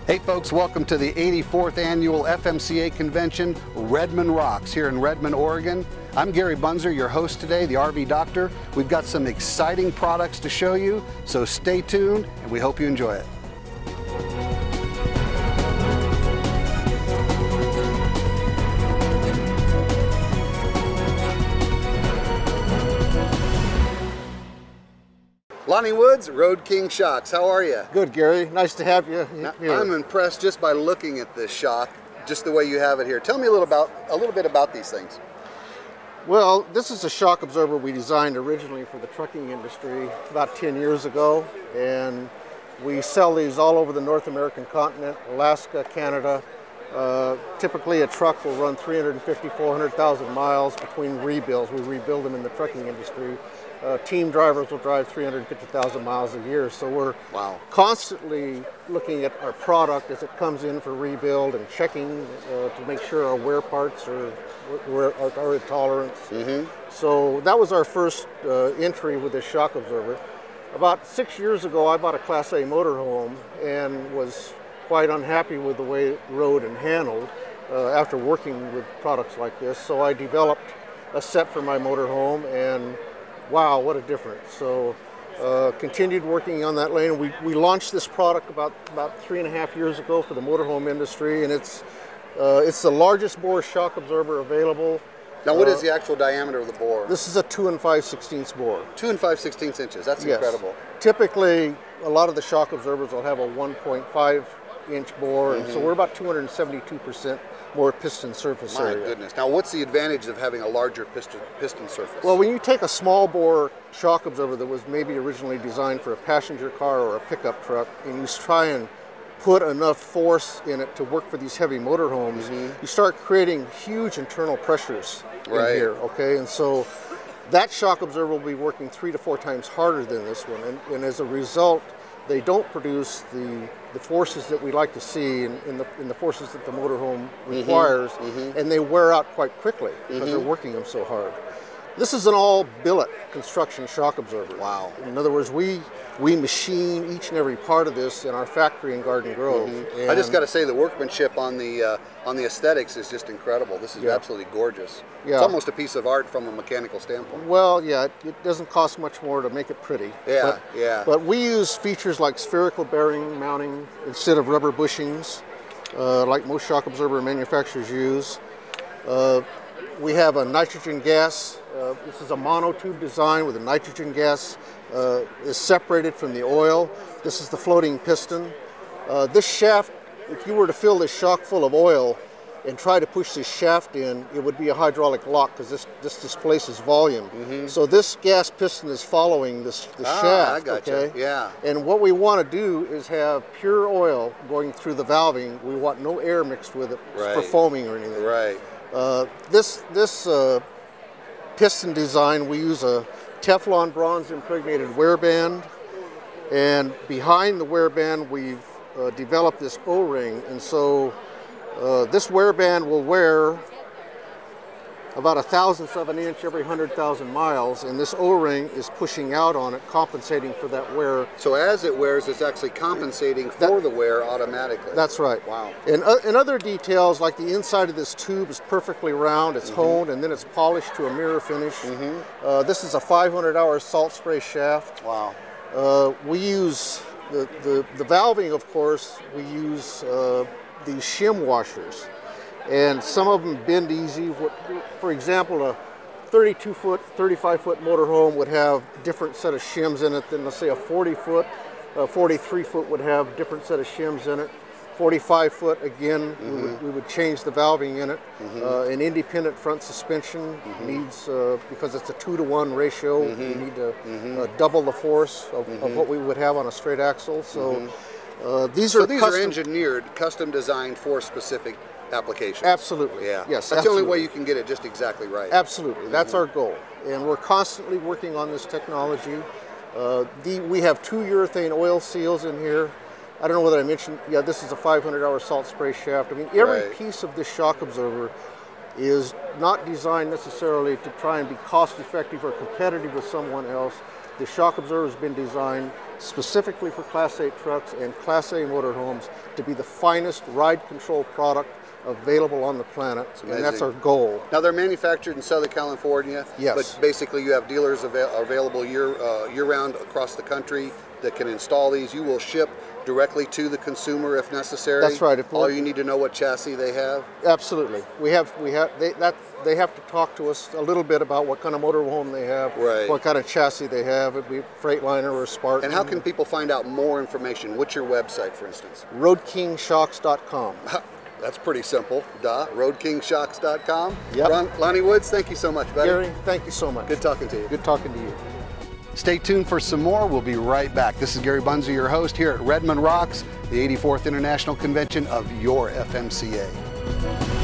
Hey folks, welcome to the 84th Annual FMCA Convention, Redmond Rocks, here in Redmond, Oregon. I'm Gary Bunzer, your host today, the RV Doctor. We've got some exciting products to show you, so stay tuned and we hope you enjoy it. Lonnie Woods, RoadKing Shocks. How are you? Good, Gary. Nice to have you here. I'm impressed just by looking at this shock, just the way you have it here. Tell me a little bit about these things. Well, this is a shock absorber we designed originally for the trucking industry about 10 years ago, and we sell these all over the North American continent, Alaska, Canada. Typically a truck will run 350, 400,000 miles between rebuilds. We rebuild them in the trucking industry. Team drivers will drive 350,000 miles a year, so we're constantly looking at our product as it comes in for rebuild and checking to make sure our wear parts are at tolerance. So that was our first entry with this shock absorber. About 6 years ago, I bought a Class A motorhome and was quite unhappy with the way it rode and handled after working with products like this. So I developed a set for my motorhome, and wow, what a difference. So continued working on that lane. We launched this product about 3.5 years ago for the motorhome industry, and it's the largest bore shock absorber available. Now, what is the actual diameter of the bore? This is a 2 5/16 bore. 2 5/16 inches. That's incredible. Typically, a lot of the shock absorbers will have a 1.5-inch bore, and so we're about 272% more piston surface area. My goodness. Now, what's the advantage of having a larger piston surface? Well, when you take a small bore shock absorber that was maybe originally designed for a passenger car or a pickup truck, and you try and put enough force in it to work for these heavy motorhomes, you start creating huge internal pressures in here, okay? And so that shock absorber will be working 3 to 4 times harder than this one, and as a result, they don't produce the forces that we like to see in the forces that the motorhome requires, and they wear out quite quickly because they're working them so hard. This is an all billet construction shock absorber. Wow. In other words, we machine each and every part of this in our factory in Garden Grove. I just got to say, the workmanship on the aesthetics is just incredible. This is absolutely gorgeous. It's almost a piece of art from a mechanical standpoint. Well, yeah, it doesn't cost much more to make it pretty. But we use features like spherical bearing mounting instead of rubber bushings, like most shock absorber manufacturers use. We have a nitrogen gas. This is a monotube design with a nitrogen gas is separated from the oil. This is the floating piston. This shaft, if you were to fill this shock full of oil and try to push this shaft in, it would be a hydraulic lock because this displaces volume. So this gas piston is following the shaft. I gotcha. Okay? Yeah. And what we want to do is have pure oil going through the valving. We want no air mixed with it for foaming or anything. Right. This piston design, we use a Teflon bronze impregnated wear band, and behind the wear band we've developed this O-ring, and so this wear band will wear about 1/1000th of an inch every 100,000 miles, and this O-ring is pushing out on it, compensating for that wear. So as it wears, it's actually compensating for the wear automatically. That's right. Wow. And other details, like the inside of this tube is perfectly round, it's honed, and then it's polished to a mirror finish. This is a 500-hour salt spray shaft. Wow. We use the valving, of course, we use these shim washers. And some of them bend easy. For example, a 32-foot, 35-foot motorhome would have a different set of shims in it than, let's say, a 40-foot. A 43-foot would have a different set of shims in it. 45-foot, again, we would change the valving in it. An independent front suspension needs, because it's a 2-to-1 ratio, you need to double the force of what we would have on a straight axle. So these are engineered, custom designed for specific application. Absolutely. Yeah. Yes. That's the only way you can get it just exactly right. Absolutely. That's our goal, and we're constantly working on this technology. We have 2 urethane oil seals in here. I don't know whether I mentioned. Yeah, this is a 500-hour salt spray shaft. I mean, every piece of this shock absorber is not designed necessarily to try and be cost-effective or competitive with someone else. The shock absorber has been designed specifically for Class 8 trucks and Class A motorhomes to be the finest ride control product available on the planet, and that's our goal. Now they're manufactured in Southern California, yes, but basically you have dealers available year-round across the country that can install these. You will ship directly to the consumer if necessary. That's right. All you need to know what chassis they have. Absolutely. They have to talk to us a little bit about what kind of motorhome they have, right, what kind of chassis they have. It'd be a Freightliner or a Spartan. And how can people find out more information? What's your website, for instance? RoadKingShocks.com. That's pretty simple. RoadKingShocks.com. Yep. Lonnie Woods, thank you so much, buddy. Gary, thank you so much. Good talking to you. Good talking to you. Stay tuned for some more. We'll be right back. This is Gary Bunzer, your host here at Redmond Rocks, the 84th International Convention of your FMCA.